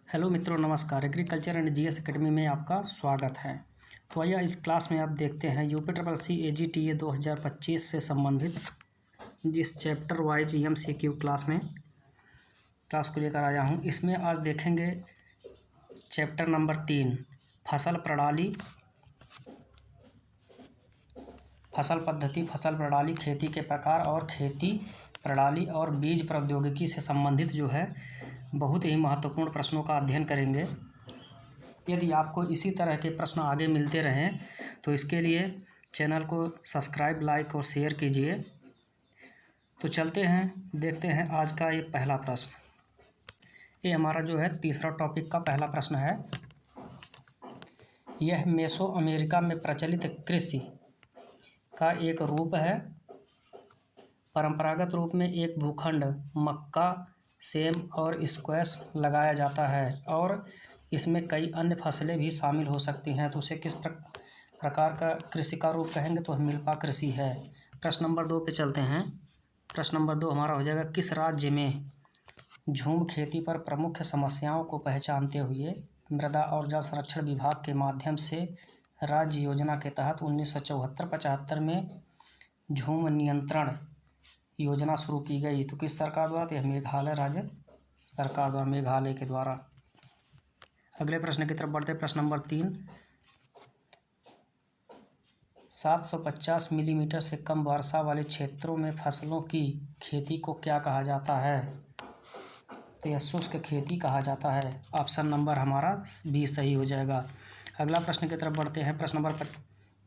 Hello मित्रों, नमस्कार। Agriculture and GS academy में आपका स्वागत है। तो आइए इस क्लास में आप देखते हैं यूपीट्रिपल AGTA 2025 से संबंधित जिस चैप्टर वाइज MCQ क्लास को लेकर आया हूं। इसमें आज देखेंगे चैप्टर नंबर 3 फसल प्रणाली, फसल पद्धति, फसल प्रणाली, खेती के प्रकार और खेती प्रणाली और बीज प्रौद्योगिकी से संबंधित जो है बहुत ही महत्वपूर्ण प्रश्नों का अध्ययन करेंगे। यदि आपको इसी तरह के प्रश्न आगे मिलते रहें तो इसके लिए चैनल को सब्सक्राइब, लाइक और शेयर कीजिए। तो चलते हैं, देखते हैं आज का ये पहला प्रश्न। ये हमारा जो है तीसरा टॉपिक का पहला प्रश्न है। यह मेसो अमेरिका में प्रचलित कृषि का एक रूप है। परंपरागत रूप में एक भूखंड मक्का, सेम और स्क्वैश लगाया जाता है और इसमें कई अन्य फसलें भी शामिल हो सकती हैं। तो उसे किस प्रकार का कृषि का रूप कहेंगे? तो मिल्पा कृषि है। प्रश्न नंबर 2 पे चलते हैं। प्रश्न नंबर 2 हमारा हो जाएगा, किस राज्य में झूम खेती पर प्रमुख समस्याओं को पहचानते हुए मृदा और जल संरक्षण विभाग के माध्यम से राज्य योजना के तहत 1974-75 में झूम नियंत्रण योजना शुरू की गई? तो किस सरकार द्वारा? तो यह मेघालय राज्य सरकार द्वारा, मेघालय के द्वारा। अगले प्रश्न की तरफ बढ़ते। प्रश्न नंबर 3, 750 मिलीमीटर से कम वर्षा वाले क्षेत्रों में फसलों की खेती को क्या कहा जाता है? तो यह शुष्क खेती कहा जाता है। ऑप्शन नंबर हमारा बी सही हो जाएगा। अगला प्रश्न की तरफ बढ़ते हैं। प्रश्न नंबर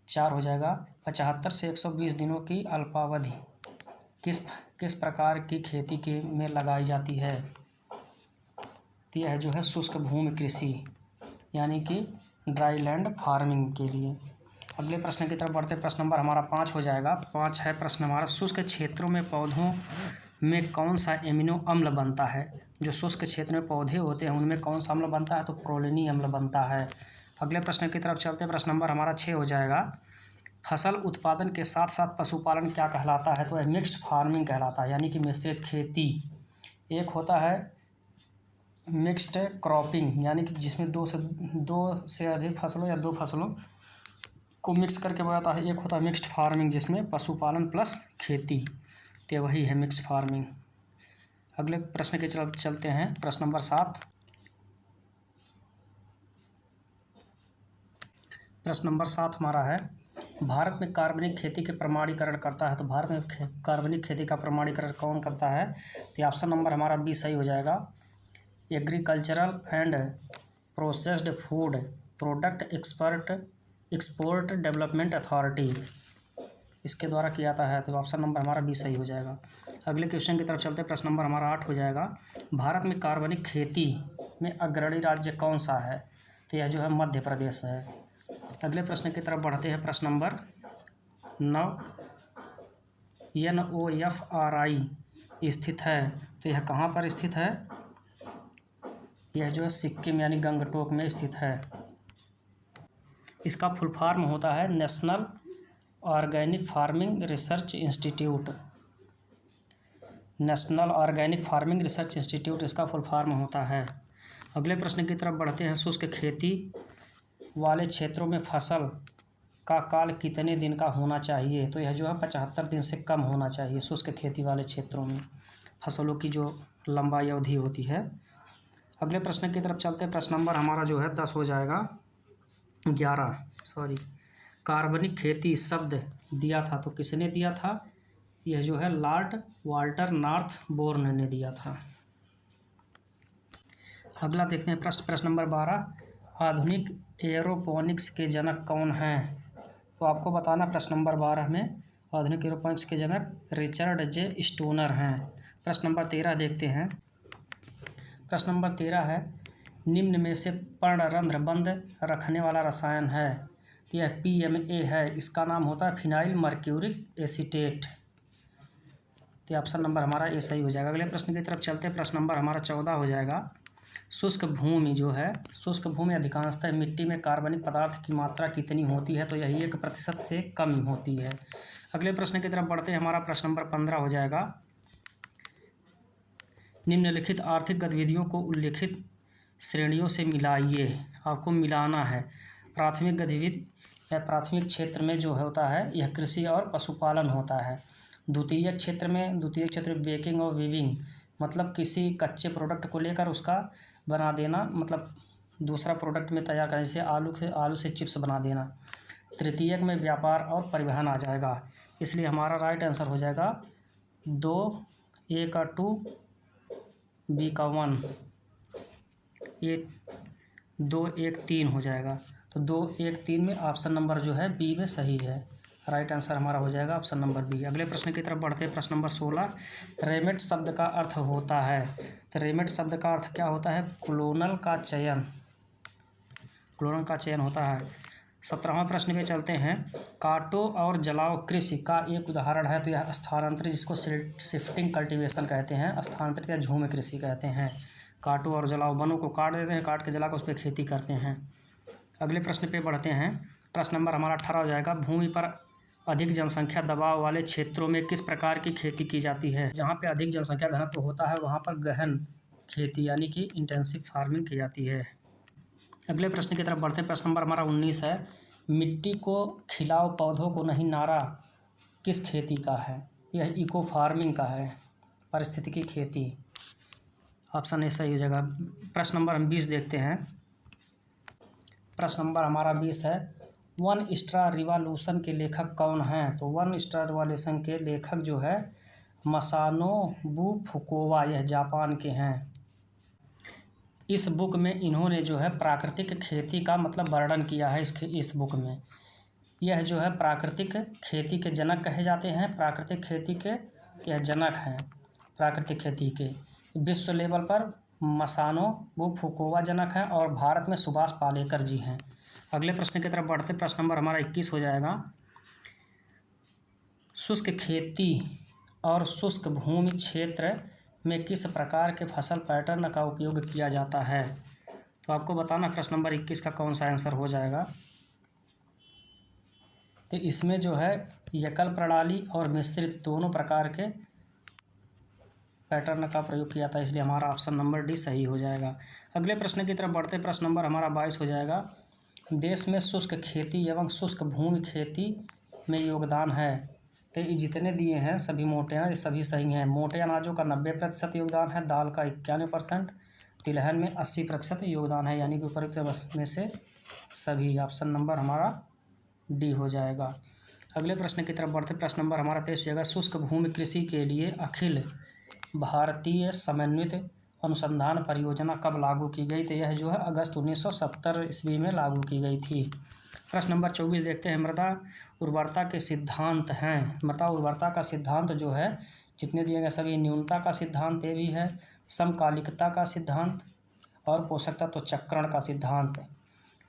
4 हो जाएगा, 75 से 120 दिनों की अल्पावधि किस प्रकार की खेती के में लगाई जाती है? तो यह जो है शुष्क भूमि कृषि यानी कि ड्राई लैंड फार्मिंग के लिए। अगले प्रश्न की तरफ बढ़ते। प्रश्न नंबर हमारा 5 हो जाएगा। 5 है प्रश्न हमारा, शुष्क क्षेत्रों में पौधों में कौन सा एमिनो अम्ल बनता है? जो शुष्क क्षेत्र में पौधे होते हैं उनमें कौन सा अम्ल बनता है? तो प्रोलिनी अम्ल बनता है। अगले प्रश्न की तरफ चलते। प्रश्न नंबर हमारा 6 हो जाएगा, फसल उत्पादन के साथ साथ पशुपालन क्या कहलाता है? तो यह मिक्स्ड फार्मिंग कहलाता है यानी कि मिश्रित खेती। एक होता है मिक्स्ड क्रॉपिंग यानी कि जिसमें दो से अधिक फसलों या 2 फसलों को मिक्स करके बनाता है। एक होता है मिक्स्ड फार्मिंग जिसमें पशुपालन प्लस खेती, तो वही है मिक्स्ड फार्मिंग। अगले प्रश्न के चलते हैं। प्रश्न नंबर 7। प्रश्न नंबर 7 हमारा है, भारत में कार्बनिक खेती के प्रमाणीकरण करता है? तो भारत में कार्बनिक खेती का प्रमाणीकरण कौन करता है? तो ऑप्शन नंबर हमारा बी सही हो जाएगा। Agricultural and processed food product export development authority, इसके द्वारा किया जाता है। तो ऑप्शन नंबर हमारा बी सही हो जाएगा। अगले क्वेश्चन की तरफ चलते। प्रश्न नंबर हमारा 8 हो जाएगा, भारत में कार्बनिक खेती में अग्रणी राज्य कौन सा है? तो यह जो है मध्य प्रदेश है। अगले प्रश्न की तरफ बढ़ते हैं। प्रश्न नंबर 9, NOFRI स्थित है, तो यह कहाँ पर स्थित है? यह जो है सिक्किम यानी गंगटोक में स्थित है। इसका फुल फॉर्म होता है national organic farming research institute. National organic farming research institute इसका फुल फॉर्म होता है। अगले प्रश्न की तरफ बढ़ते हैं। शुष्क खेती वाले क्षेत्रों में फसल का काल कितने दिन का होना चाहिए? तो यह जो है 75 दिन से कम होना चाहिए। शुष्क खेती वाले क्षेत्रों में फसलों की जो लंबाई अवधि होती है। अगले प्रश्न की तरफ चलते हैं। प्रश्न नंबर हमारा जो है 10 हो जाएगा, 11 कार्बनिक खेती शब्द दिया था, तो किसने दिया था? यह जो है लॉर्ड वाल्टर नॉर्थबोर्न ने दिया था। अगला देखते हैं प्रश्न नंबर 12, आधुनिक एरोपोनिक्स के जनक कौन हैं? तो आपको बताना प्रश्न नंबर 12 में आधुनिक एरोपोनिक्स के जनक रिचर्ड जे स्टोनर हैं। प्रश्न नंबर 13 देखते हैं। प्रश्न नंबर 13 है, निम्न में से पर्णरंध्र बंद रखने वाला रसायन है? यह PMA है। इसका नाम होता है फिनाइल मर्क्यूरिक एसीटेट। तो ऑप्शन नंबर हमारा ए सही हो जाएगा। अगले प्रश्न की तरफ चलते हैं। प्रश्न नंबर हमारा 14 हो जाएगा, शुष्क भूमि जो है, शुष्क भूमि अधिकांशतः मिट्टी में कार्बनिक पदार्थ की मात्रा कितनी होती है? तो यही 1% से कम होती है। अगले प्रश्न की तरफ बढ़ते हैं। हमारा प्रश्न नंबर 15 हो जाएगा, निम्नलिखित आर्थिक गतिविधियों को उल्लेखित श्रेणियों से मिलाइए। आपको मिलाना है। प्राथमिक गतिविधि या प्राथमिक क्षेत्र में जो होता है यह कृषि और पशुपालन होता है। द्वितीयक क्षेत्र में बेकिंग और वीविंग मतलब किसी कच्चे प्रोडक्ट को लेकर उसका बना देना, मतलब दूसरा प्रोडक्ट में तैयार करने से आलू से चिप्स बना देना। तृतीयक में व्यापार और परिवहन आ जाएगा। इसलिए हमारा राइट आंसर हो जाएगा 2, ए का 2, बी का 1, ये 2, 1, 3 हो जाएगा। तो 2, 1, 3 में ऑप्शन नंबर जो है बी में सही है। राइट आंसर हमारा हो जाएगा ऑप्शन नंबर बी। अगले प्रश्न की तरफ बढ़ते हैं। प्रश्न नंबर 16, रेमेट शब्द का अर्थ होता है। तो रेमेट शब्द का अर्थ क्या होता है? क्लोनल का चयन होता है। 17वां प्रश्न पे चलते हैं। काटो और जलाओ कृषि का एक उदाहरण है। तो यह स्थानांतरित, जिसको शिफ्टिंग कल्टीवेशन कहते हैं, स्थानांतरित या झूम कृषि कहते हैं। काटो और जलाओ, वनों को काट देते हैं, काट के जला कर उस पर खेती करते हैं। अगले प्रश्न पे बढ़ते हैं। प्रश्न नंबर हमारा 18 हो जाएगा। भूमि पर अधिक जनसंख्या दबाव वाले क्षेत्रों में किस प्रकार की खेती की जाती है? जहाँ पे अधिक जनसंख्या घनत्व होता है वहाँ पर गहन खेती यानी कि इंटेंसिव फार्मिंग की जाती है। अगले प्रश्न की तरफ बढ़ते हैं। प्रश्न नंबर हमारा 19 है। मिट्टी को खिलाओ पौधों को नहीं नारा किस खेती का है? यह इको फार्मिंग का है, पारिस्थितिकी खेती। ऑप्शन ए सही हो जाएगा। प्रश्न नंबर हम 20 देखते हैं। प्रश्न नंबर हमारा 20 है। वन स्टार रिवॉल्यूशन के लेखक कौन हैं? तो वन स्टार रिवॉल्यूशन के लेखक जो है मसानोबु फुकुओका, यह जापान के हैं। इस बुक में इन्होंने जो है प्राकृतिक खेती का मतलब वर्णन किया है। इस बुक में यह जो है प्राकृतिक खेती के जनक कहे जाते हैं। प्राकृतिक खेती के यह जनक हैं। प्राकृतिक खेती के विश्व लेवल पर मसानोबु फुकुओका जनक हैं और भारत में सुभाष पालेकर जी हैं। अगले प्रश्न की तरफ बढ़ते। प्रश्न नंबर हमारा 21 हो जाएगा। शुष्क खेती और शुष्क भूमि क्षेत्र में किस प्रकार के फसल पैटर्न का उपयोग किया जाता है? तो आपको बताना प्रश्न नंबर 21 का कौन सा आंसर हो जाएगा। तो इसमें जो है एकल प्रणाली और मिश्रित दोनों प्रकार के पैटर्न का प्रयोग किया जाता है, इसलिए हमारा ऑप्शन नंबर डी सही हो जाएगा। अगले प्रश्न की तरफ बढ़ते। प्रश्न नंबर हमारा 22 हो जाएगा। देश में शुष्क खेती एवं शुष्क भूमि खेती में योगदान है। तो ये जितने दिए हैं सभी मोटे हैं, ये सभी सही हैं। मोटे अनाजों का 90% योगदान है, दाल का 91%, तिलहन में 80% योगदान है, यानी कि उपरोक्त में से सभी। ऑप्शन नंबर हमारा डी हो जाएगा। अगले प्रश्न की तरफ बढ़ते। प्रश्न नंबर हमारा 23 जगह। शुष्क भूमि कृषि के लिए अखिल भारतीय समन्वित अनुसंधान परियोजना कब लागू की गई? तो यह जो है अगस्त 1970 ईस्वी में लागू की गई थी। प्रश्न नंबर 24 देखते हैं। मृदा उर्वरता के सिद्धांत हैं। मृदा उर्वरता का सिद्धांत जो है जितने दिए गए सभी, न्यूनता का सिद्धांत ये भी है, समकालिकता का सिद्धांत और पोषक तत्व चक्रण का सिद्धांत।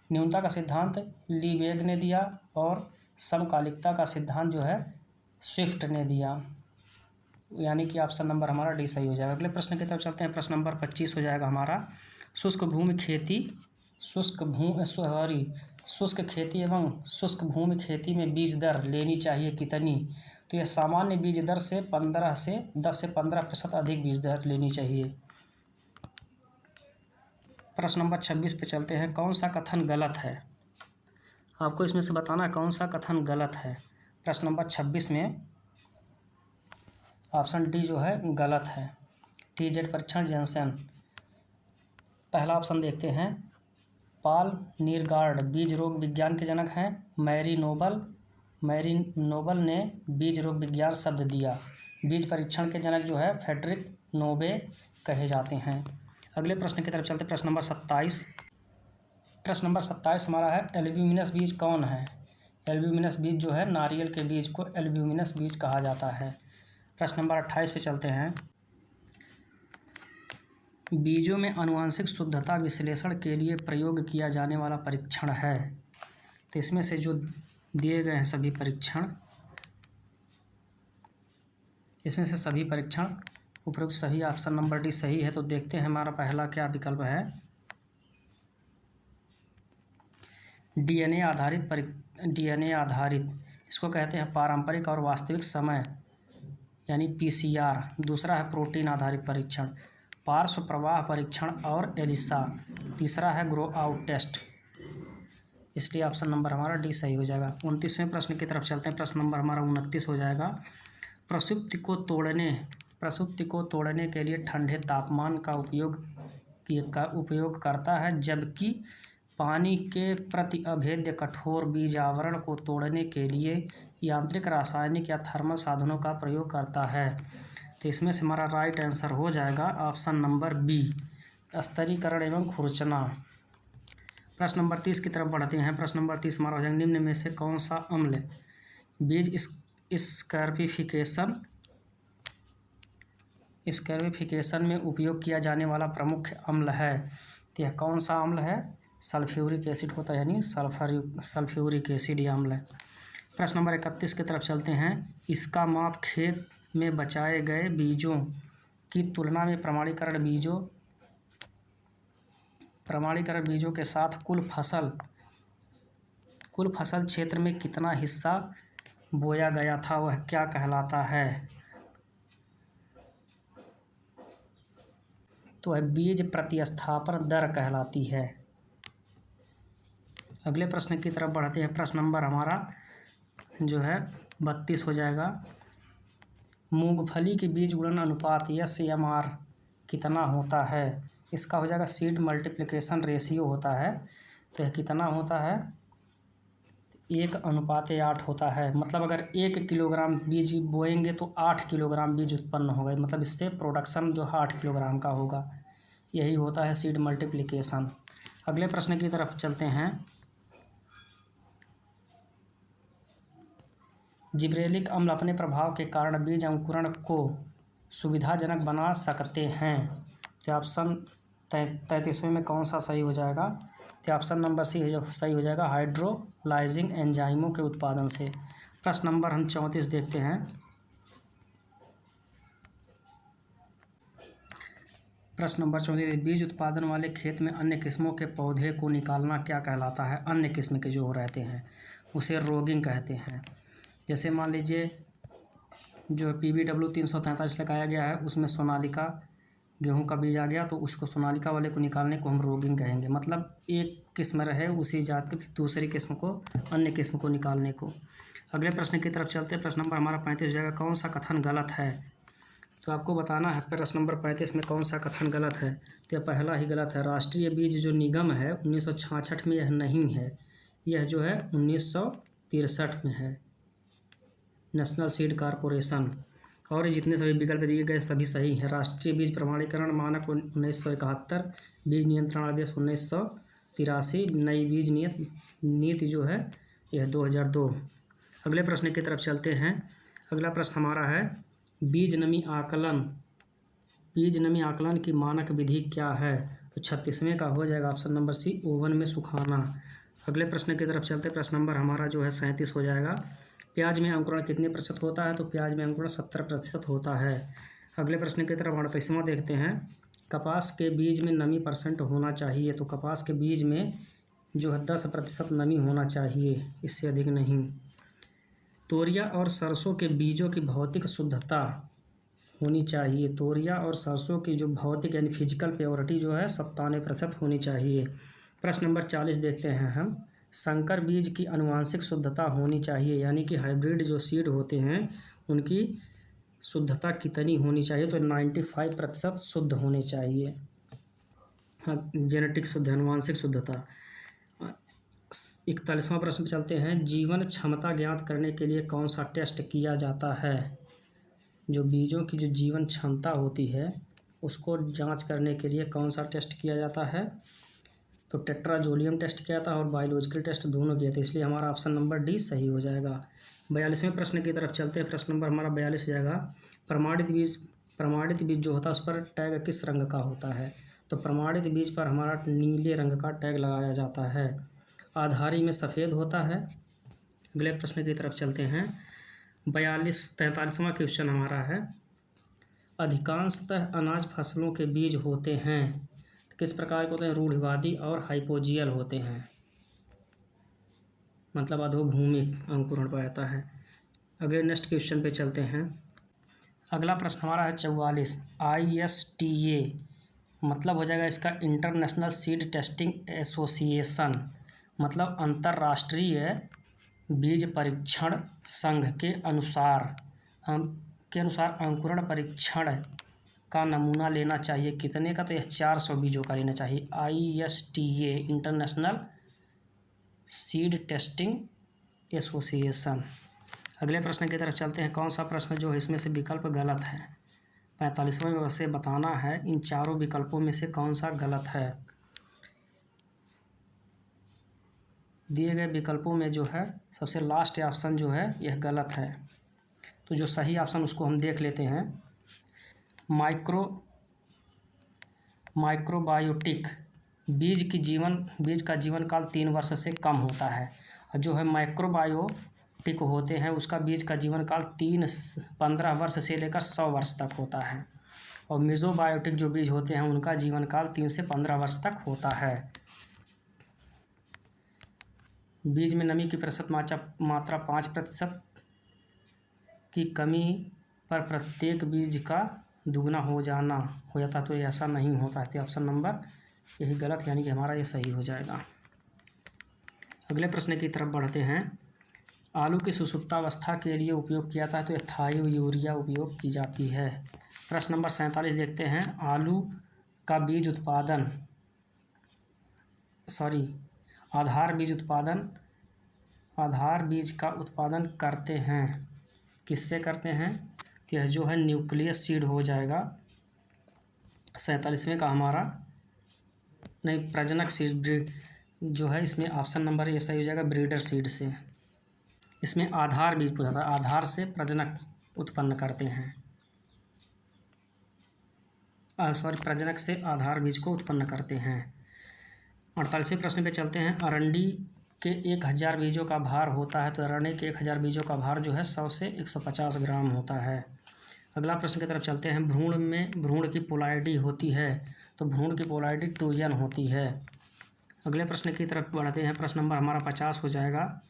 न्यूनता का सिद्धांत लीवेग ने दिया और समकालिकता का सिद्धांत जो है स्विफ्ट ने दिया, यानी कि ऑप्शन नंबर हमारा डी सही हो जाएगा। अगले प्रश्न की तरफ चलते हैं। प्रश्न नंबर 25 हो जाएगा हमारा। शुष्क खेती एवं शुष्क भूमि खेती में बीज दर लेनी चाहिए कितनी? तो यह सामान्य बीज दर से 10 से 15% अधिक बीज दर लेनी चाहिए। प्रश्न नंबर 26 पे चलते हैं। कौन सा कथन गलत है? आपको इसमें से बताना कौन सा कथन गलत है। प्रश्न नंबर 26 में ऑप्शन डी जो है गलत है। टीजेड परीक्षण जेनसेन। पहला ऑप्शन देखते हैं। पॉल नीरगार्ड बीज रोग विज्ञान के जनक हैं। मैरी नोबल ने बीज रोग विज्ञान शब्द दिया। बीज परीक्षण के जनक जो है फ्रेडरिक नोबे कहे जाते हैं। अगले प्रश्न की तरफ चलते। प्रश्न नंबर 27। प्रश्न नंबर 27 हमारा है। एल्ब्यूमिनस बीज कौन है? एल्ब्यूमिनस बीज जो है नारियल के बीज को एल्ब्यूमिनस बीज कहा जाता है। प्रश्न नंबर 28 पे चलते हैं। बीजों में आनुवंशिक शुद्धता विश्लेषण के लिए प्रयोग किया जाने वाला परीक्षण है। तो इसमें से जो दिए गए हैं सभी परीक्षण, इसमें से सभी परीक्षण उपरोक्त सही, ऑप्शन नंबर डी सही है। तो देखते हैं हमारा पहला क्या विकल्प है। डीएनए आधारित इसको कहते हैं पारंपरिक और वास्तविक समय यानी पीसीआर। दूसरा है प्रोटीन आधारित परीक्षण, पार्श्व प्रवाह परीक्षण और एलिसा। तीसरा है ग्रो आउट टेस्ट, इसलिए ऑप्शन नंबर हमारा डी सही हो जाएगा। 29वें प्रश्न की तरफ चलते हैं। प्रश्न नंबर हमारा 29 हो जाएगा। प्रसुप्ति को तोड़ने के लिए ठंडे तापमान का उपयोग करता है, जबकि पानी के प्रति अभेद्य कठोर बीज आवरण को तोड़ने के लिए यांत्रिक, रासायनिक या थर्मल साधनों का प्रयोग करता है। तो इसमें से हमारा राइट आंसर हो जाएगा ऑप्शन नंबर बी, स्तरीकरण एवं खुरचना। प्रश्न नंबर 30 की तरफ बढ़ते हैं। प्रश्न नंबर 30 हमारा हो जाएगा, निम्न में से कौन सा अम्ल बीज स्कैरिफिकेशन में उपयोग किया जाने वाला प्रमुख अम्ल है? तो यह कौन सा अम्ल है? सल्फ्यूरिक एसिड होता है, यानी सल्फ्यूरिक एसिड यह अम्ल है। प्रश्न नंबर 31 की तरफ चलते हैं। इसका माप खेत में बचाए गए बीजों की तुलना में प्रमाणीकरण बीजों के साथ कुल फसल क्षेत्र में कितना हिस्सा बोया गया था, वह क्या कहलाता है? तो वह बीज प्रतिस्थापन दर कहलाती है। अगले प्रश्न की तरफ बढ़ते हैं। प्रश्न नंबर हमारा जो है 32 हो जाएगा। मूंगफली के बीज गुणन अनुपात SMR कितना होता है? इसका हो जाएगा सीड मल्टीप्लिकेशन रेशियो होता है। तो यह कितना होता है? 1:8 होता है। मतलब अगर 1 किलोग्राम बीज बोएंगे तो 8 किलोग्राम बीज उत्पन्न होगा। मतलब इससे प्रोडक्शन जो है 8 किलोग्राम का होगा। यही होता है सीड मल्टीप्लिकेशन। अगले प्रश्न की तरफ चलते हैं। जिब्रेलिक अम्ल अपने प्रभाव के कारण बीज अंकुरण को सुविधाजनक बना सकते हैं। तो ऑप्शन 33वें में कौन सा सही हो जाएगा? तो ऑप्शन नंबर सी सही हो जाएगा, हाइड्रोलाइजिंग एंजाइमों के उत्पादन से। प्रश्न नंबर हम 34 देखते हैं। प्रश्न नंबर 34, बीज उत्पादन वाले खेत में अन्य किस्मों के पौधे को निकालना क्या कहलाता है? अन्य किस्म के जो रहते हैं उसे रोगिंग कहते हैं। जैसे मान लीजिए जो PBW 343 लगाया गया है, उसमें सोनालिका गेहूं का बीज आ गया, तो उसको सोनालिका वाले को निकालने को हम रोगिंग कहेंगे। मतलब एक किस्म रहे उसी जात के, फिर दूसरी किस्म को, अन्य किस्म को निकालने को। अगले प्रश्न की तरफ चलते हैं। प्रश्न नंबर हमारा 35 हो जाएगा। कौन सा कथन गलत है? तो आपको बताना है प्रश्न नंबर 35 में कौन सा कथन गलत है। तो यह पहला ही गलत है। राष्ट्रीय बीज जो निगम है 1966 में यह नहीं है, यह जो है 1963 में है, नेशनल सीड कॉरपोरेशन। और जितने सभी विकल्प दिए गए सभी सही हैं। राष्ट्रीय बीज प्रमाणीकरण मानक 1971, बीज नियंत्रण आदेश 1983, नई बीज नीति जो है यह 2002। अगले प्रश्न की तरफ चलते हैं। अगला प्रश्न हमारा है, बीज नमी आकलन की मानक विधि क्या है? तो 36वें का हो जाएगा ऑप्शन नंबर सी, ओवन में सुखाना। अगले प्रश्न की तरफ चलते हैं। प्रश्न नंबर हमारा जो है 37 हो जाएगा। प्याज में अंकुरण कितने प्रतिशत होता है? तो प्याज में अंकुरण 70% होता है। अगले प्रश्न की तरफ 38वां देखते हैं। कपास के बीज में नमी % होना चाहिए। तो कपास के बीज में जो है 10% नमी होना चाहिए, इससे अधिक नहीं। तोरिया और सरसों के बीजों की भौतिक शुद्धता होनी चाहिए। तोरिया और सरसों की जो भौतिक यानी फिजिकल प्योरिटी जो है 97% होनी चाहिए। प्रश्न नंबर 40 देखते हैं हम। संकर बीज की आनुवांशिक शुद्धता होनी चाहिए, यानी कि हाइब्रिड जो सीड होते हैं उनकी शुद्धता कितनी होनी चाहिए? तो 95% शुद्ध होनी चाहिए। जेनेटिक शुद्ध, आनुवांशिक शुद्धता। 41वां प्रश्न पे चलते हैं। जीवन क्षमता ज्ञात करने के लिए कौन सा टेस्ट किया जाता है? जो बीजों की जो जीवन क्षमता होती है उसको जांच करने के लिए कौन सा टेस्ट किया जाता है? तो टेट्राजोलियम टेस्ट किया था और बायोलॉजिकल टेस्ट दोनों किए थे, इसलिए हमारा ऑप्शन नंबर डी सही हो जाएगा। 42वें प्रश्न की तरफ चलते हैं। प्रश्न नंबर हमारा 42 हो जाएगा। प्रमाणित बीज जो होता है उस पर टैग किस रंग का होता है? तो प्रमाणित बीज पर हमारा नीले रंग का टैग लगाया जाता है। आधारी में सफ़ेद होता है। अगले प्रश्न की तरफ चलते हैं। 43वां क्वेश्चन हमारा है, अधिकांशतः अनाज फसलों के बीज होते हैं, किस प्रकार के होते हैं? रूढ़िवादी और हाइपोजियल होते हैं, मतलब अधोभूमिक अंकुरण पाता है। अगले नेक्स्ट क्वेश्चन पे चलते हैं। अगला प्रश्न हमारा है 44। ISTA मतलब हो जाएगा इसका इंटरनेशनल सीड टेस्टिंग एसोसिएशन, मतलब अंतर्राष्ट्रीय बीज परीक्षण संघ के अनुसार अंकुरण परीक्षण का नमूना लेना चाहिए कितने का, तो यह 400 बीजों का लेना चाहिए। ISTA international seed testing association. अगले प्रश्न की तरफ चलते हैं। कौन सा प्रश्न जो है इसमें से विकल्प गलत है? 45वें में से बताना है इन चारों विकल्पों में से कौन सा गलत है। दिए गए विकल्पों में जो है सबसे लास्ट ऑप्शन जो है यह गलत है। तो जो सही ऑप्शन उसको हम देख लेते हैं। माइक्रोबायोटिक बीज का जीवन काल 3 वर्ष से कम होता है। और जो है माइक्रोबायोटिक होते हैं उसका बीज का जीवन काल 15 वर्ष से लेकर 100 वर्ष तक होता है। और मेसोबायोटिक जो बीज होते हैं उनका जीवन काल 3 से 15 वर्ष तक होता है। बीज में नमी की प्रतिशत मात्रा 5% की कमी पर प्रत्येक बीज का दुगना हो जाता, तो ऐसा नहीं होता है। तो ऑप्शन नंबर यही गलत, यानी कि हमारा ये सही हो जाएगा। अगले प्रश्न की तरफ बढ़ते हैं। आलू की सुसुप्तावस्था के लिए उपयोग किया जाता है, तो एथायो यूरिया उपयोग की जाती है। प्रश्न नंबर 47 देखते हैं। आलू का बीज उत्पादन आधार बीज का उत्पादन करते हैं, किससे करते हैं? कि यह जो है न्यूक्लियस सीड हो जाएगा। 47वें का हमारा नहीं, प्रजनक सीड जो है इसमें ऑप्शन नंबर ये सही हो जाएगा, ब्रीडर सीड से। इसमें आधार बीज पूछा था, आधार से प्रजनक उत्पन्न करते हैं। प्रजनक से आधार बीज को उत्पन्न करते हैं। 48वें प्रश्न पे चलते हैं। अरंडी के 1000 बीजों का भार होता है, तो अरंडी के 1000 बीजों का भार जो है 100 से 150 ग्राम होता है। अगला प्रश्न की तरफ चलते हैं। भ्रूण की पोलैरिटी होती है, तो भ्रूण की पोलैरिटी 2n होती है। अगले प्रश्न की तरफ बढ़ते हैं। प्रश्न नंबर हमारा 50 हो जाएगा।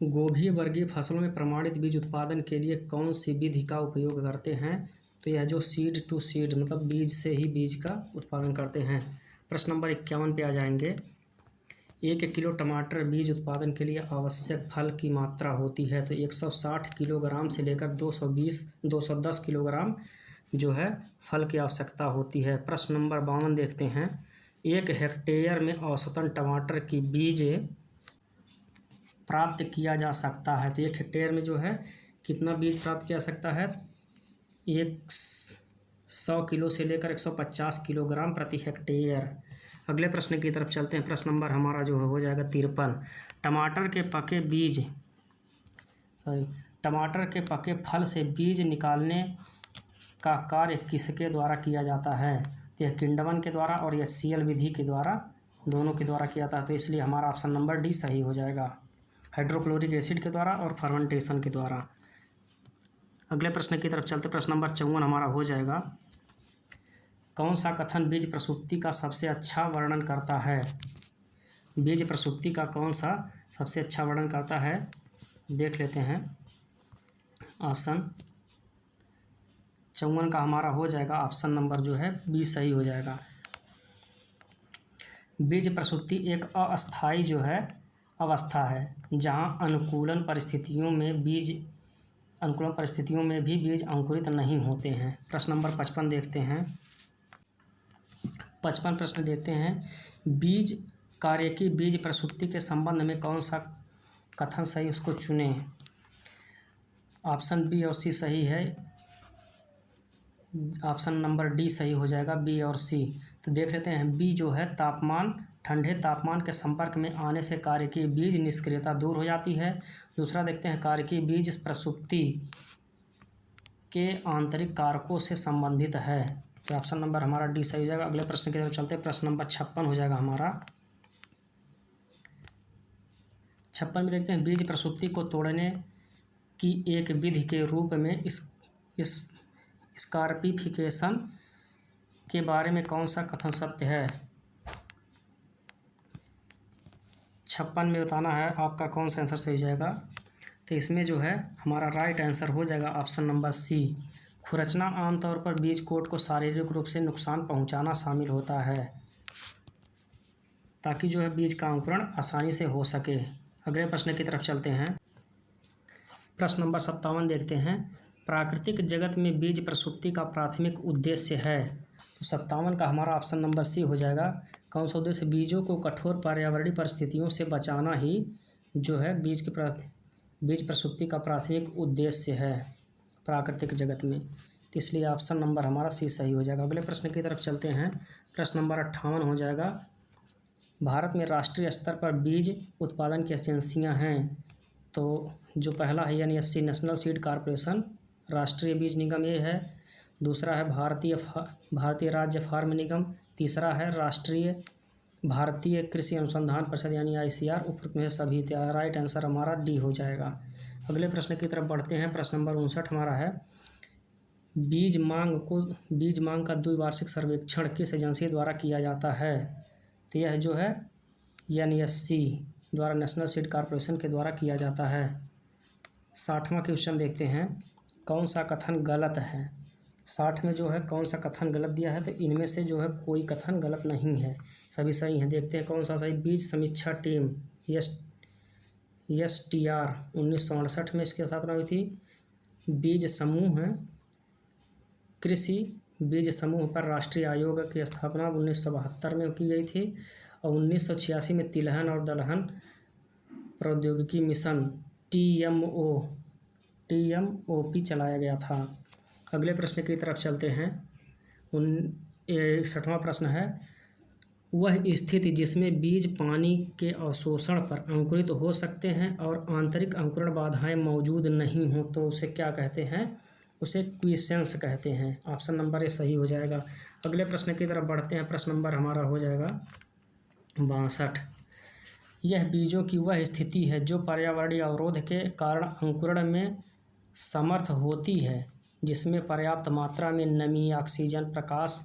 गोभी वर्गीय फसलों में प्रमाणित बीज उत्पादन के लिए कौन सी विधि का उपयोग करते हैं? तो यह जो सीड टू सीड मतलब बीज से ही बीज का उत्पादन करते हैं। प्रश्न नंबर 51 पे आ जाएंगे। 1 किलो टमाटर बीज उत्पादन के लिए आवश्यक फल की मात्रा होती है, तो 160 किलोग्राम से लेकर 210 किलोग्राम जो है फल की आवश्यकता होती है। प्रश्न नंबर 52 देखते हैं। 1 हेक्टेयर में औसतन टमाटर की बीज प्राप्त किया जा सकता है, तो 1 हेक्टेयर में जो है कितना बीज प्राप्त किया जा सकता है? 100 किलो से लेकर 150 किलोग्राम प्रति हेक्टेयर। अगले प्रश्न की तरफ चलते हैं। प्रश्न नंबर हमारा जो हो जाएगा 53। टमाटर के पके फल से बीज निकालने का कार्य किसके द्वारा किया जाता है? यह किण्वन के द्वारा और यह सीएल विधि के द्वारा, दोनों के द्वारा किया जाता है। तो इसलिए हमारा ऑप्शन नंबर डी सही हो जाएगा, हाइड्रोक्लोरिक एसिड के द्वारा और फर्मेंटेशन के द्वारा। अगले प्रश्न की तरफ चलते। प्रश्न नंबर 54 हमारा हो जाएगा। कौन सा कथन बीज प्रसुप्ति का सबसे अच्छा वर्णन करता है? बीज प्रसुप्ति का कौन सा सबसे अच्छा वर्णन करता है, देख लेते हैं। ऑप्शन 54 का हमारा हो जाएगा ऑप्शन नंबर जो है बी सही हो जाएगा। बीज प्रसुप्ति एक अस्थायी जो है अवस्था है, जहां अनुकूलन परिस्थितियों में भी बीज अंकुरित नहीं होते हैं। प्रश्न नंबर 55 देखते हैं। 55 प्रश्न देखते हैं। बीज कार्य की बीज प्रसुप्ति के संबंध में कौन सा कथन सही, उसको चुनें। ऑप्शन बी और सी सही है, ऑप्शन नंबर डी सही हो जाएगा, बी और सी। तो देख लेते हैं। बी जो है ठंडे तापमान के संपर्क में आने से कार्य की बीज निष्क्रियता दूर हो जाती है। दूसरा देखते हैं, कार्य की बीज प्रसुप्ति के आंतरिक कारकों से संबंधित है। तो ऑप्शन नंबर हमारा डी सही हो जाएगा। अगले प्रश्न की तरफ चलते हैं। प्रश्न नंबर 56 हो जाएगा हमारा। 56 में देखते हैं। बीज प्रसुप्ति को तोड़ने की एक विधि के रूप में स्कार्पिफिकेशन के बारे में कौन सा कथन सत्य है? 56 में बताना है आपका कौन सा आंसर सही हो जाएगा। तो इसमें जो है हमारा राइट आंसर हो जाएगा ऑप्शन नंबर सी, खुरचना आमतौर पर बीज कोट को शारीरिक रूप से नुकसान पहुंचाना शामिल होता है ताकि जो है बीज का अंकुरण आसानी से हो सके। अगले प्रश्न की तरफ चलते हैं। प्रश्न नंबर 57 देखते हैं। प्राकृतिक जगत में बीज प्रसुप्ति का प्राथमिक उद्देश्य है। तो 57 का हमारा ऑप्शन नंबर सी हो जाएगा। कौन सा उद्देश्य? बीजों को कठोर पर्यावरणीय परिस्थितियों से बचाना ही जो है बीज प्रसुप्ति का प्राथमिक उद्देश्य है प्राकृतिक जगत में। तो इसलिए ऑप्शन नंबर हमारा सी सही हो जाएगा। अगले प्रश्न की तरफ चलते हैं। प्रश्न नंबर 58 हो जाएगा। भारत में राष्ट्रीय स्तर पर बीज उत्पादन की एजेंसियां हैं। तो जो पहला है NSC नेशनल सीड कॉरपोरेशन, राष्ट्रीय बीज निगम ये है। दूसरा है भारतीय राज्य फार्म निगम। तीसरा है भारतीय कृषि अनुसंधान परिषद यानी ICR। उपरोक्त में सभी थे। राइट आंसर हमारा डी हो जाएगा। अगले प्रश्न की तरफ बढ़ते हैं। प्रश्न नंबर 59 हमारा है। बीज मांग का द्विवार्षिक सर्वेक्षण किस एजेंसी द्वारा किया जाता है? तो यह जो है NSC द्वारा नेशनल सीड कॉरपोरेशन के द्वारा किया जाता है। 60वां क्वेश्चन देखते हैं। कौन सा कथन गलत है? 60 में जो है कौन सा कथन गलत दिया है? तो इनमें से जो है कोई कथन गलत नहीं है, सभी सही हैं। देखते हैं कौन सा सही। बीज समीक्षा टीम STR 1968 में इसकी स्थापना हुई थी। बीज समूह कृषि बीज समूह पर राष्ट्रीय आयोग की स्थापना 1972 में की गई थी और 1986 में तिलहन और दलहन प्रौद्योगिकी मिशन TMOP चलाया गया था। अगले प्रश्न की तरफ चलते हैं। 61वां प्रश्न है। वह स्थिति जिसमें बीज पानी के अवशोषण पर अंकुरित हो सकते हैं और आंतरिक अंकुरण बाधाएं मौजूद नहीं हो तो उसे क्या कहते हैं? उसे क्विसेंस कहते हैं। ऑप्शन नंबर ए सही हो जाएगा। अगले प्रश्न की तरफ बढ़ते हैं। प्रश्न नंबर हमारा हो जाएगा 62। यह बीजों की वह स्थिति है जो पर्यावरणीय अवरोध के कारण अंकुरण में समर्थ होती है, जिसमें पर्याप्त मात्रा में नमी, ऑक्सीजन, प्रकाश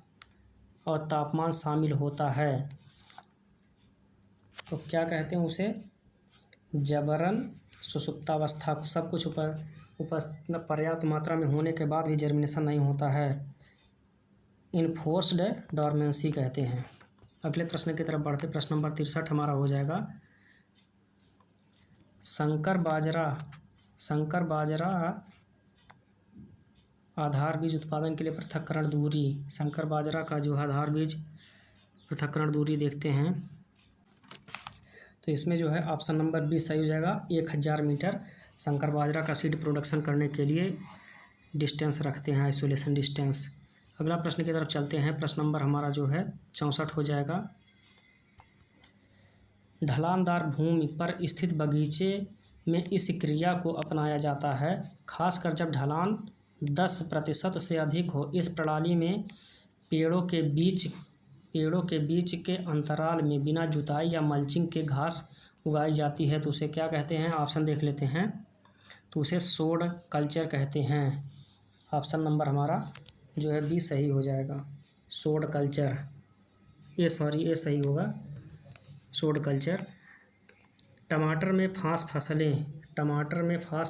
और तापमान शामिल होता है। तो क्या कहते हैं उसे? जबरन सुषुप्तावस्था। सब कुछ पर्याप्त मात्रा में होने के बाद भी जर्मिनेशन नहीं होता है, इनफोर्स्ड डॉर्मेंसी कहते हैं। अगले प्रश्न की तरफ बढ़ते। प्रश्न नंबर 63 हमारा हो जाएगा। संकर बाजरा आधार बीज उत्पादन के लिए पृथक्करण दूरी। संकर बाजरा का जो आधार बीज पृथक्करण दूरी देखते हैं तो इसमें जो है ऑप्शन नंबर बी सही हो जाएगा। 1000 मीटर संकर बाजरा का सीड प्रोडक्शन करने के लिए डिस्टेंस रखते हैं, आइसोलेशन डिस्टेंस। अगला प्रश्न की तरफ चलते हैं। प्रश्न नंबर हमारा जो है 64 हो जाएगा। ढलानदार भूमि पर स्थित बगीचे में इस क्रिया को अपनाया जाता है, खासकर जब ढलान 10% से अधिक हो। इस प्रणाली में पेड़ों के बीच के अंतराल में बिना जुताई या मल्चिंग के घास उगाई जाती है। तो उसे क्या कहते हैं? ऑप्शन देख लेते हैं। तो उसे सोड कल्चर कहते हैं। ऑप्शन नंबर हमारा जो है बी सही हो जाएगा। सोड कल्चर ए सही होगा। सोड कल्चर। टमाटर में फांस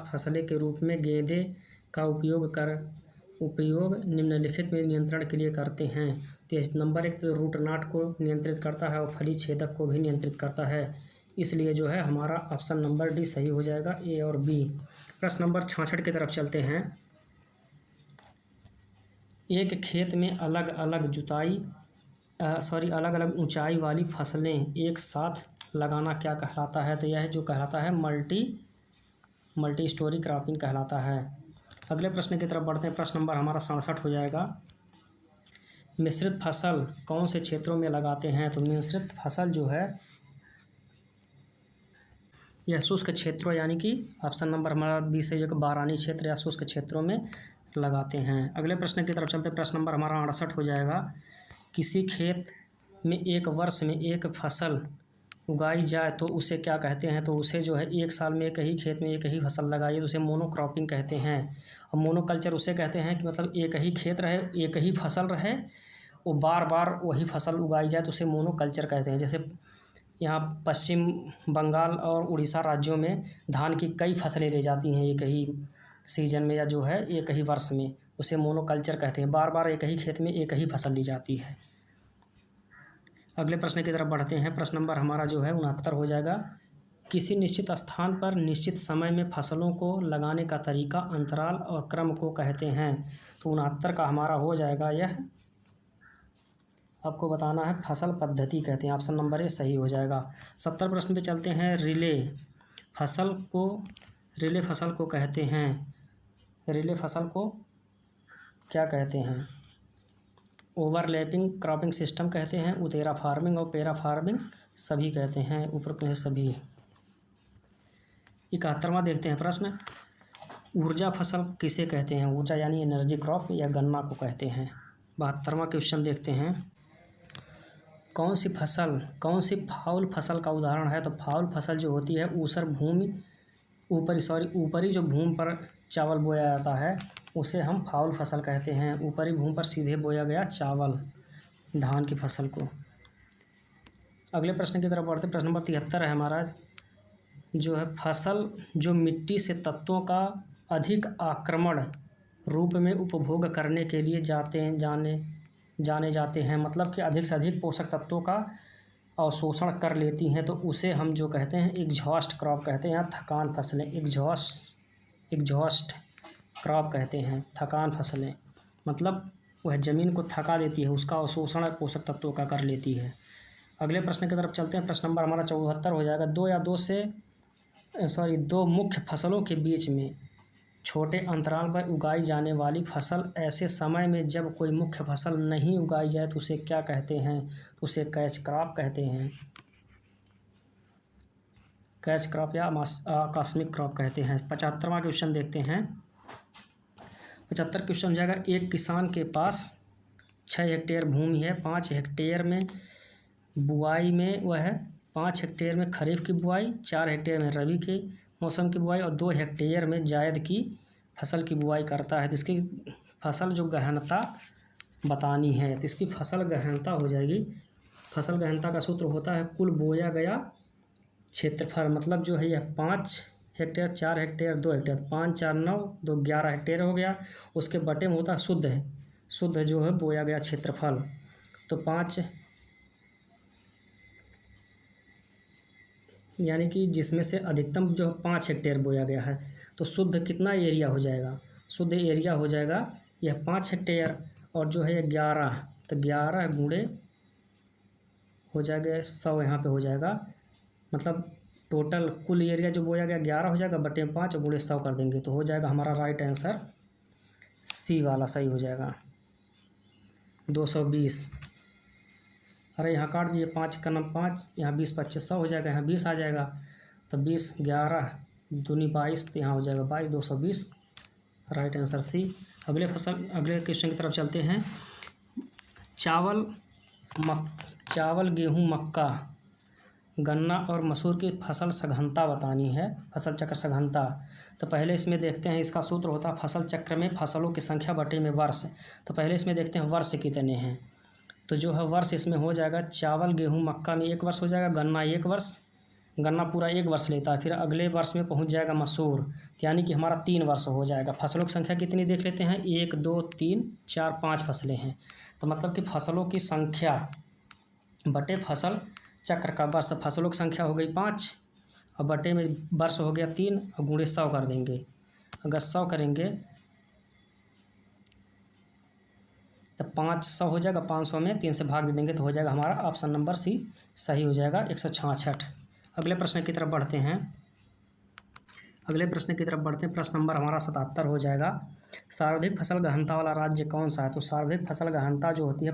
फसलें के रूप में गेंदे का उपयोग निम्नलिखित में नियंत्रण के लिए करते हैं। तो नंबर 1 तो रूट नॉट को नियंत्रित करता है और फली छेदक को भी नियंत्रित करता है। इसलिए जो है हमारा ऑप्शन नंबर डी सही हो जाएगा, ए और बी। प्रश्न नंबर 66 की तरफ चलते हैं। एक खेत में अलग अलग ऊंचाई वाली फसलें एक साथ लगाना क्या कहलाता है? तो यह जो कहलाता है मल्टी स्टोरी क्रॉपिंग कहलाता है। अगले प्रश्न की तरफ बढ़ते हैं। प्रश्न नंबर हमारा 67 हो जाएगा। मिश्रित फसल कौन से क्षेत्रों में लगाते हैं? तो मिश्रित फसल जो है यह शुष्क क्षेत्रों यानी कि ऑप्शन नंबर हमारा 20 है, बारानी क्षेत्र या शुष्क क्षेत्रों में लगाते हैं। अगले प्रश्न की तरफ चलते हैं। प्रश्न नंबर हमारा 68 हो जाएगा। किसी खेत में एक वर्ष में एक फसल उगाई जाए तो उसे क्या कहते हैं? तो उसे जो है एक साल में एक ही खेत में एक ही फसल लगाइए तो उसे मोनोक्रॉपिंग कहते हैं। और मोनोकल्चर उसे कहते हैं कि मतलब एक ही खेत रहे, एक ही फसल रहे, वो बार बार वही फसल उगाई जाए तो उसे मोनोकल्चर कहते हैं। जैसे यहाँ पश्चिम बंगाल और उड़ीसा राज्यों में धान की कई फसलें ले जाती हैं एक ही सीजन में या जो है एक ही वर्ष में, उसे मोनोकल्चर कहते हैं। बार बार एक ही खेत में एक ही फसल ली जाती है। अगले प्रश्न की तरफ बढ़ते हैं। प्रश्न नंबर हमारा जो है 69 हो जाएगा। किसी निश्चित स्थान पर निश्चित समय में फसलों को लगाने का तरीका, अंतराल और क्रम को कहते हैं। तो 69 का हमारा हो जाएगा यह, आपको बताना है, फसल पद्धति कहते हैं। ऑप्शन नंबर ए सही हो जाएगा। 70 प्रश्न पे चलते हैं। फसल को रिले फसल को कहते हैं। रिले फसल को क्या कहते हैं? ओवरलैपिंग क्रॉपिंग सिस्टम कहते हैं, उतेरा फार्मिंग और पेरा फार्मिंग सभी कहते हैं, उपरोक्त में सभी। 71वां देखते हैं प्रश्न। ऊर्जा फसल किसे कहते हैं? ऊर्जा यानी एनर्जी क्रॉप या गन्ना को कहते हैं। 72वां क्वेश्चन देखते हैं। कौन सी फाउल फसल का उदाहरण है? तो फाउल फसल जो होती है ऊपरी जो भूमि पर चावल बोया जाता है उसे हम फाउल फसल कहते हैं। ऊपरी भूमि पर सीधे बोया गया चावल, धान की फसल को। अगले प्रश्न की तरफ बढ़ते। प्रश्न नंबर 73 है हमारा, जो है फसल जो मिट्टी से तत्वों का अधिक आक्रमण रूप में उपभोग करने के लिए जाने जाते हैं, मतलब कि अधिक से अधिक पोषक तत्वों का अवशोषण कर लेती हैं, तो उसे हम जो कहते हैं एग्जॉस्ट क्रॉप कहते हैं या थकान फसलें। एग्जॉस्ट क्रॉप कहते हैं थकान फसलें, मतलब वह ज़मीन को थका देती है, उसका अवशोषण पोषक तत्वों का कर लेती है। अगले प्रश्न की तरफ चलते हैं। प्रश्न नंबर हमारा 74 हो जाएगा। दो मुख्य फसलों के बीच में छोटे अंतराल पर उगाई जाने वाली फसल ऐसे समय में जब कोई मुख्य फसल नहीं उगाई जाए तो उसे क्या कहते हैं? तो उसे कैच क्रॉप कहते हैं। कैच क्रॉप या आकस्मिक क्रॉप कहते हैं। 75वां क्वेश्चन देखते हैं। 75 क्वेश्चन हो जाएगा। एक किसान के पास 6 हेक्टेयर भूमि है। 5 हेक्टेयर में बुआई में वह 5 हेक्टेयर में खरीफ की बुआई, 4 हेक्टेयर में रबी के मौसम की बुआई और 2 हेक्टेयर में जायद की फसल की बुआई करता है। तो इसकी फसल जो गहनता बतानी है, तो इसकी फसल गहनता हो जाएगी। फसल गहनता का सूत्र होता है कुल बोया गया क्षेत्रफल, मतलब जो है यह 5 हेक्टेयर, 4 हेक्टेयर, 2 हेक्टेयर, 5 4 9 2 11 हेक्टेयर हो गया। उसके बटे में होता है शुद्ध जो है बोया गया क्षेत्रफल। तो 5 यानी कि जिसमें से अधिकतम जो 5 हेक्टेयर बोया गया है, तो शुद्ध कितना एरिया हो जाएगा? शुद्ध एरिया हो जाएगा यह 5 हेक्टेयर और जो है 11, तो 11 गुणे हो जाएगा 100, यहाँ पे हो जाएगा, मतलब टोटल कुल एरिया जो बोया गया 11 हो जाएगा, बटे 5 और गुणे 100 कर देंगे तो हो जाएगा हमारा राइट आंसर सी वाला सही हो जाएगा 220। अरे यहाँ काट दीजिए, 5 का नाम 5, यहाँ 20 25 100 हो जाएगा, यहाँ 20 आ जाएगा, तो 20 11 दूनी 22, तो यहाँ हो जाएगा 22 220, राइट आंसर सी। अगले क्वेश्चन की तरफ चलते हैं। चावल गेहूँ मक्का गन्ना और मसूर की फसल सघनता बतानी है, फसल चक्र सघनता। तो पहले इसमें देखते हैं, इसका सूत्र होता है फसल चक्र में फसलों की संख्या बटे में वर्ष। तो पहले इसमें देखते हैं वर्ष कितने हैं, तो जो है वर्ष इसमें हो जाएगा चावल गेहूँ मक्का में 1 वर्ष हो जाएगा, गन्ना 1 वर्ष, गन्ना पूरा 1 वर्ष लेता है, फिर अगले वर्ष में पहुंच जाएगा मसूर, यानी कि हमारा 3 वर्ष हो जाएगा। फसलों की संख्या कितनी देख लेते हैं, 1 2 3 4 5 फसलें हैं, तो मतलब कि फसलों की संख्या बटे फसल चक्र का वर्ष, फसलों की संख्या हो गई 5 और बटे में वर्ष हो गया 3 और गुणे 100 कर देंगे। अगर 100 करेंगे तो 500 हो जाएगा, 500 में 3 से भाग दे देंगे तो हो जाएगा हमारा ऑप्शन नंबर सी सही हो जाएगा 166। अगले प्रश्न की तरफ बढ़ते हैं। प्रश्न नंबर हमारा 77 हो जाएगा। सर्वाधिक फसल गहनता वाला राज्य कौन सा है? तो सर्वाधिक फसल गहनता जो होती है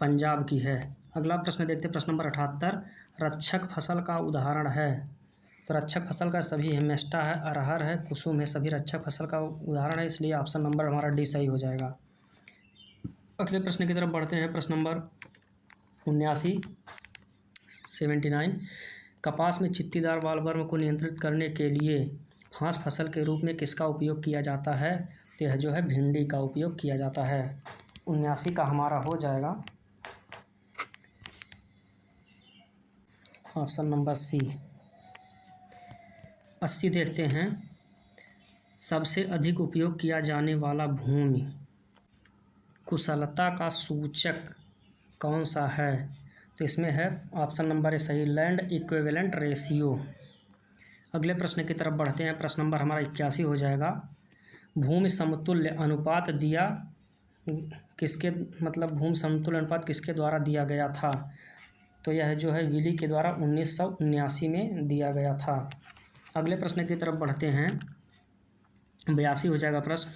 पंजाब की है। अगला प्रश्न देखते हैं, प्रश्न नंबर 78 रक्षक फसल का उदाहरण है। तो रक्षक फसल का सभी है, मेस्टा है, अरहर है, कुसुम है, सभी रक्षक फसल का उदाहरण है, इसलिए ऑप्शन नंबर हमारा डी सही हो जाएगा। अगले प्रश्न की तरफ बढ़ते हैं। प्रश्न नंबर 79 कपास में चित्तीदार बालवर्म को नियंत्रित करने के लिए फांस फसल के रूप में किसका उपयोग किया जाता है? तो यह जो है भिंडी का उपयोग किया जाता है। 79 का हमारा हो जाएगा ऑप्शन नंबर सी। 80 देखते हैं। सबसे अधिक उपयोग किया जाने वाला भूमि कुशलता का सूचक कौन सा है? तो इसमें है ऑप्शन नंबर ए सही, लैंड इक्विवेलेंट रेशियो। अगले प्रश्न की तरफ बढ़ते हैं। प्रश्न नंबर हमारा 81 हो जाएगा। भूमि समतुल्य अनुपात दिया किसके, मतलब भूमि समतुल्य अनुपात किसके द्वारा दिया गया था? तो यह जो है विली के द्वारा 1979 में दिया गया था। अगले प्रश्न की तरफ बढ़ते हैं। 82 हो जाएगा प्रश्न।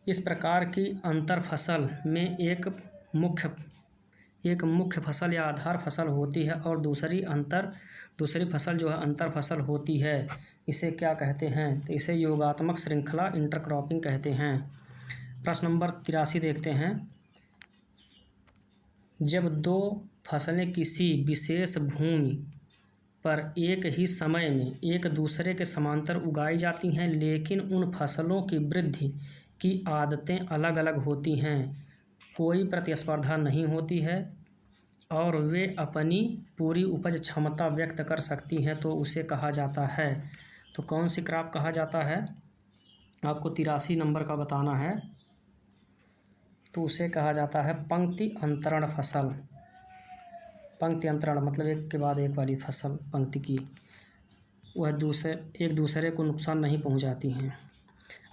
इस प्रकार की अंतर फसल में एक मुख्य फसल या आधार फसल होती है और दूसरी फसल जो है अंतर फसल होती है। इसे क्या कहते हैं? तो इसे योगात्मक श्रृंखला इंटरक्रॉपिंग कहते हैं। प्रश्न नंबर 83 देखते हैं। जब दो फसलें किसी विशेष भूमि पर एक ही समय में एक दूसरे के समांतर उगाई जाती हैं, लेकिन उन फसलों की वृद्धि की आदतें अलग अलग होती हैं, कोई प्रतिस्पर्धा नहीं होती है और वे अपनी पूरी उपज क्षमता व्यक्त कर सकती हैं, तो उसे कहा जाता है। तो कौन सी क्रॉप कहा जाता है? आपको 83 नंबर का बताना है। तो उसे कहा जाता है पंक्ति अंतरण फसल। पंक्ति अंतरण मतलब एक के बाद एक वाली फसल पंक्ति की, वह एक दूसरे को नुकसान नहीं पहुंचाती हैं।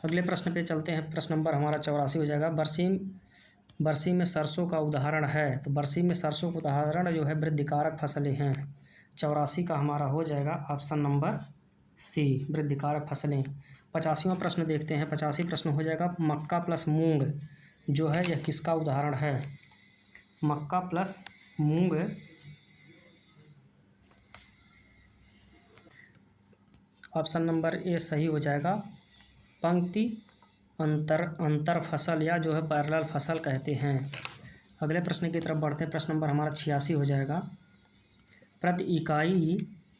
अगले प्रश्न पे चलते हैं। प्रश्न नंबर हमारा 84 हो जाएगा। बरसी में सरसों का उदाहरण है। तो बरसी में सरसों का उदाहरण जो है वृद्धिकारक फसलें हैं। 84 का हमारा हो जाएगा ऑप्शन नंबर सी, वृद्धिकारक फसलें। 85वां प्रश्न देखते हैं। 85 प्रश्न हो जाएगा। मक्का प्लस मूंग जो है यह किसका उदाहरण है? मक्का प्लस मूंग ऑप्शन नंबर ए सही हो जाएगा। पंक्ति अंतर फसल या जो है पैरेलल फसल कहते हैं। अगले प्रश्न की तरफ बढ़ते हैं। प्रश्न नंबर हमारा 86 हो जाएगा। प्रति इकाई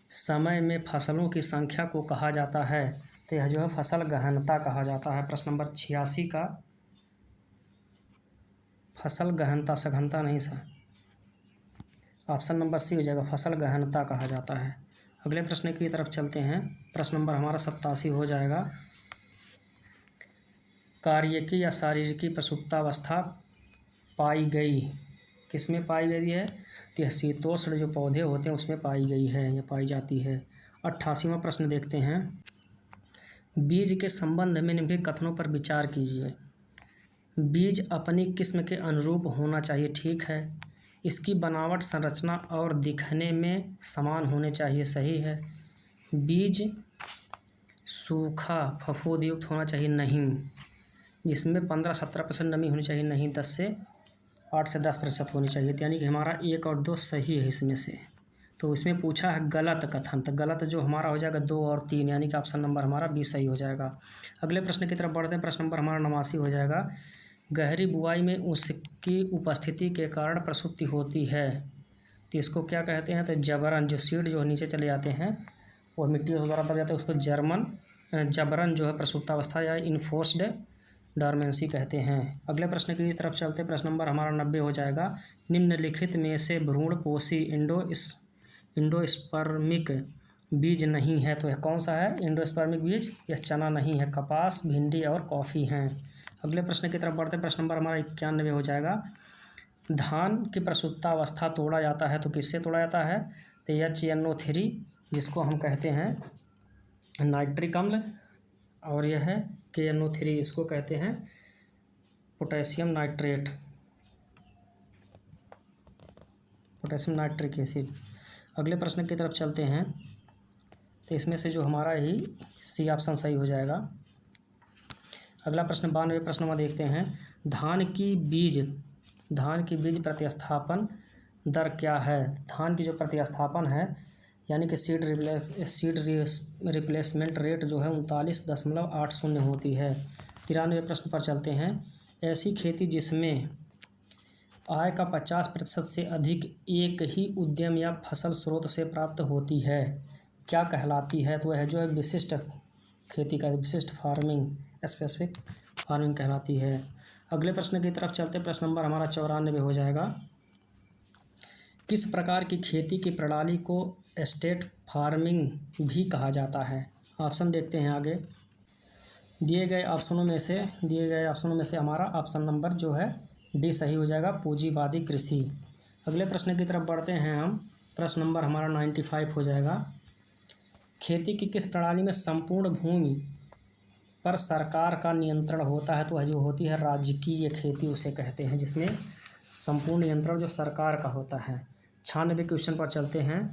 समय में फसलों की संख्या को कहा जाता है। तो यह जो है फसल गहनता कहा जाता है। प्रश्न नंबर 86 का फसल गहनता, सघनता नहीं सा, ऑप्शन नंबर सी हो जाएगा, फसल गहनता कहा जाता है। अगले प्रश्न की तरफ चलते हैं। प्रश्न नंबर हमारा 87 हो जाएगा। कार्यकी या शारीरिकी प्रसुप्तावस्था पाई गई किसमें पाई गई है? तो यह शीतोष्ण जो पौधे होते हैं उसमें पाई गई है, यह पाई जाती है। 88वां प्रश्न देखते हैं। बीज के संबंध में निम्नलिखित कथनों पर विचार कीजिए। बीज अपनी किस्म के अनुरूप होना चाहिए, ठीक है। इसकी बनावट, संरचना और दिखने में समान होने चाहिए, सही है। बीज सूखा फफूंदयुक्त होना चाहिए, नहीं। जिसमें 15-17% नमी होनी चाहिए, नहीं। 8 से 10% होनी चाहिए। यानी कि हमारा 1 और 2 सही है इसमें से। तो इसमें पूछा है गलत कथन, तो गलत जो हमारा हो जाएगा 2 और 3, यानी कि ऑप्शन नंबर हमारा बी सही हो जाएगा। अगले प्रश्न की तरफ बढ़ते हैं। प्रश्न नंबर हमारा 89 हो जाएगा। गहरी बुआई में उसकी उपस्थिति के कारण प्रसुप्ति होती है, तो इसको क्या कहते हैं? तो जबरन, जो सीड जो नीचे चले जाते हैं और मिट्टी द्वारा दब जाते हैं उसको जबरन जो है प्रसुप्तावस्था या इन्फोर्स्ड डॉर्मेंसी कहते हैं। अगले प्रश्न की तरफ चलते हैं। प्रश्न नंबर हमारा 90 हो जाएगा। निम्नलिखित में से भ्रूणपोषी इंडोस्पर्मिक बीज नहीं है, तो यह कौन सा है? इंडोस्पर्मिक बीज यह चना नहीं है, कपास, भिंडी और कॉफ़ी हैं। अगले प्रश्न की तरफ बढ़ते हैं। प्रश्न नंबर हमारा 91 हो जाएगा। धान की प्रसुप्तावस्था तोड़ा जाता है, तो किससे तोड़ा जाता है? तो HNO3 जिसको हम कहते हैं नाइट्रिक अम्ल, और यह है KNO3 इसको कहते हैं पोटेशियम नाइट्रिक एसिड। अगले प्रश्न की तरफ चलते हैं। तो इसमें से जो हमारा ही सी ऑप्शन सही हो जाएगा। अगला प्रश्न 92 प्रश्न में देखते हैं। धान की बीज प्रतिस्थापन दर क्या है? धान की जो प्रतिस्थापन है यानी कि सीड रिप्लेसमेंट रेट जो है 39.80 होती है। 93 प्रश्न पर चलते हैं। ऐसी खेती जिसमें आय का 50% से अधिक एक ही उद्यम या फसल स्रोत से प्राप्त होती है, क्या कहलाती है? तो वह जो है विशिष्ट खेती का, विशिष्ट फार्मिंग, स्पेसिफिक फार्मिंग कहलाती है। अगले प्रश्न की तरफ चलते। प्रश्न नंबर हमारा 94 हो जाएगा। किस प्रकार की खेती की प्रणाली को एस्टेट फार्मिंग भी कहा जाता है? ऑप्शन देखते हैं आगे। दिए गए ऑप्शनों में से हमारा ऑप्शन नंबर जो है डी सही हो जाएगा, पूंजीवादी कृषि। अगले प्रश्न की तरफ बढ़ते हैं हम। प्रश्न नंबर हमारा 95 हो जाएगा। खेती की किस प्रणाली में संपूर्ण भूमि पर सरकार का नियंत्रण होता है? तो जो होती है राजकीय खेती उसे कहते हैं, जिसमें संपूर्ण नियंत्रण जो सरकार का होता है। 96 क्वेश्चन पर चलते हैं।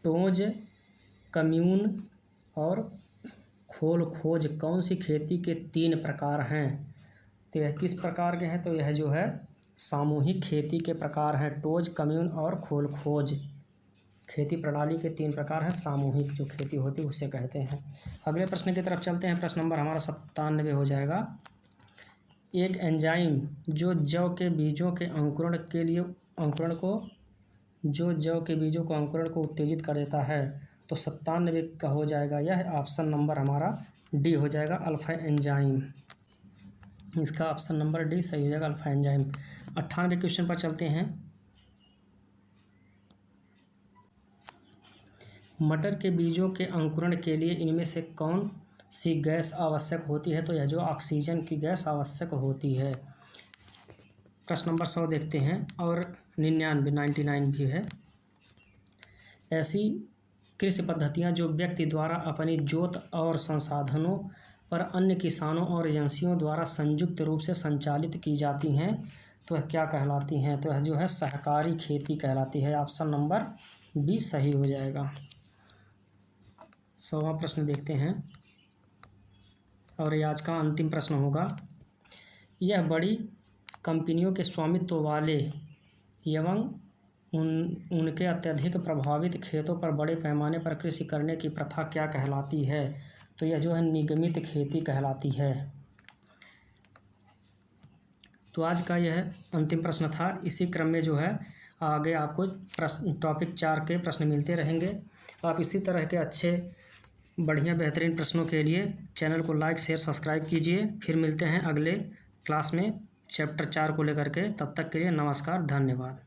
टोज, कम्यून और खोल खोज कौन सी खेती के 3 प्रकार हैं? तो यह किस प्रकार के हैं? तो यह जो है सामूहिक खेती के प्रकार हैं। टोज, कम्यून और खोल खोज खेती प्रणाली के 3 प्रकार हैं। सामूहिक जो खेती होती है उसे कहते हैं। अगले प्रश्न की तरफ चलते हैं। प्रश्न नंबर हमारा 97 हो जाएगा। एक एंजाइम जो जौ के बीजों के अंकुरण को उत्तेजित कर देता है, तो 97 का हो जाएगा यह ऑप्शन नंबर हमारा डी हो जाएगा, अल्फा एंजाइम। इसका ऑप्शन नंबर डी सही हो जाएगा, अल्फा एंजाइम। 98 क्वेश्चन पर चलते हैं। मटर के बीजों के अंकुरण के लिए इनमें से कौन सी गैस आवश्यक होती है? तो यह जो ऑक्सीजन की गैस आवश्यक होती है। प्रश्न नंबर 100 देखते हैं और 99 भी है। ऐसी कृषि पद्धतियाँ जो व्यक्ति द्वारा अपनी जोत और संसाधनों पर अन्य किसानों और एजेंसियों द्वारा संयुक्त रूप से संचालित की जाती हैं, तो वह क्या कहलाती हैं? तो यह जो है सहकारी खेती कहलाती है। ऑप्शन नंबर बी सही हो जाएगा। 100वां प्रश्न देखते हैं और ये आज का अंतिम प्रश्न होगा। यह बड़ी कंपनियों के स्वामित्व वाले एवं उनके अत्यधिक प्रभावित खेतों पर बड़े पैमाने पर कृषि करने की प्रथा क्या कहलाती है? तो यह जो है निगमित खेती कहलाती है। तो आज का यह अंतिम प्रश्न था। इसी क्रम में जो है आगे आपको टॉपिक 4 के प्रश्न मिलते रहेंगे। आप इसी तरह के अच्छे बढ़िया बेहतरीन प्रश्नों के लिए चैनल को लाइक, शेयर, सब्सक्राइब कीजिए। फिर मिलते हैं अगले क्लास में चैप्टर 4 को लेकर के। तब तक के लिए नमस्कार, धन्यवाद।